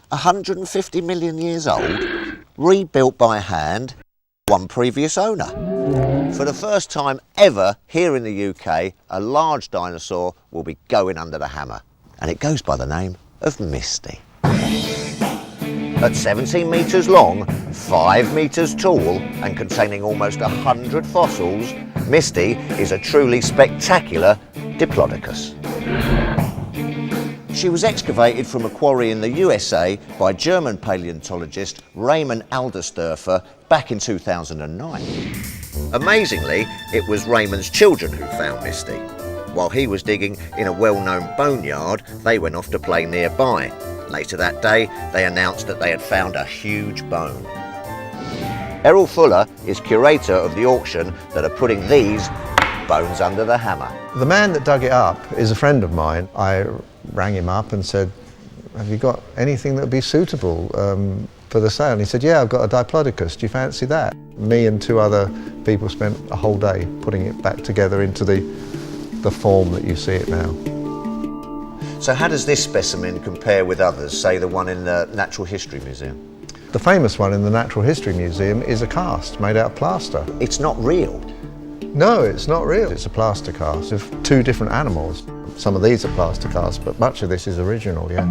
150 million years old, rebuilt by hand, one previous owner. For the first time ever here in the UK, a large dinosaur will be going under the hammer, and it goes by the name of Misty. At 17 metres long, 5 metres tall and containing almost 100 fossils, Misty is a truly spectacular Diplodocus. She was excavated from a quarry in the USA by German paleontologist Raymond Aldersdorfer back in 2009. Amazingly, it was Raymond's children who found Misty. While he was digging in a well-known boneyard, they went off to play nearby. Later that day, they announced that they had found a huge bone. Errol Fuller is curator of the auction that are putting these bones under the hammer. The man that dug it up is a friend of mine. I rang him up and said, have you got anything that would be suitable for the sale? And he said, yeah, I've got a Diplodocus, do you fancy that? Me and 2 other people spent a whole day putting it back together into the form that you see it now. So how does this specimen compare with others, say the one in the Natural History Museum? The famous one in the Natural History Museum is a cast made out of plaster. It's not real. No, it's not real. It's a plaster cast of 2 different animals. Some of these are plaster casts, but much of this is original, yeah.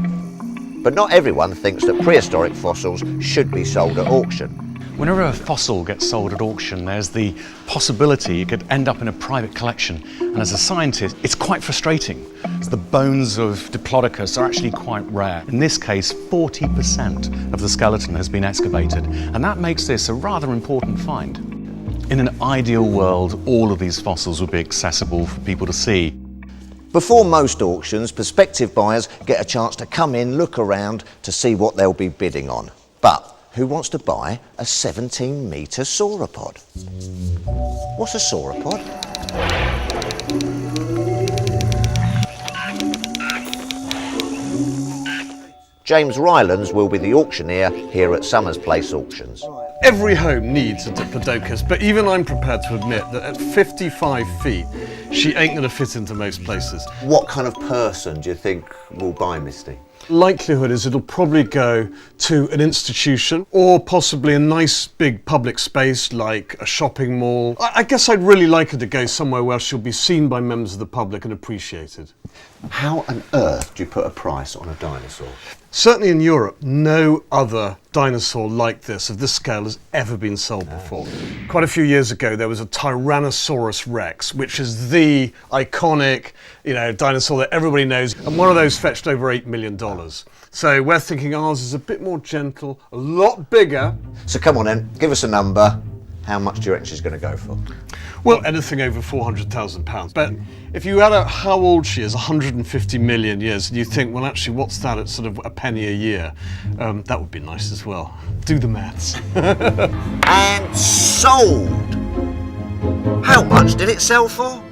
But not everyone thinks that prehistoric fossils should be sold at auction. Whenever a fossil gets sold at auction, there's the possibility it could end up in a private collection. And as a scientist, it's quite frustrating. The bones of Diplodocus are actually quite rare. In this case, 40% of the skeleton has been excavated, and that makes this a rather important find. In an ideal world, all of these fossils would be accessible for people to see. Before most auctions, prospective buyers get a chance to come in, look around to see what they'll be bidding on. But who wants to buy a 17-metre sauropod? What's a sauropod? James Rylands will be the auctioneer here at Summers Place Auctions. Every home needs a Diplodocus, but even I'm prepared to admit that at 55 feet, she ain't going to fit into most places. What kind of person do you think will buy Misty? Likelihood is it'll probably go to an institution or possibly a nice big public space like a shopping mall. I guess I'd really like her to go somewhere where she'll be seen by members of the public and appreciated. How on earth do you put a price on a dinosaur? Certainly in Europe, no other dinosaur like this, of this scale, has ever been sold before. Quite a few years ago, there was a Tyrannosaurus Rex, which is the iconic, dinosaur that everybody knows, and one of those fetched over $8 million. So we're thinking ours is a bit more gentle, a lot bigger. So come on then, give us a number. How much do you reckon she's going to go for? Well, anything over £400,000. But if you add up how old she is, 150 million years, and you think, well, actually, what's that at sort of a penny a year? That would be nice as well. Do the maths. And sold! How much did it sell for?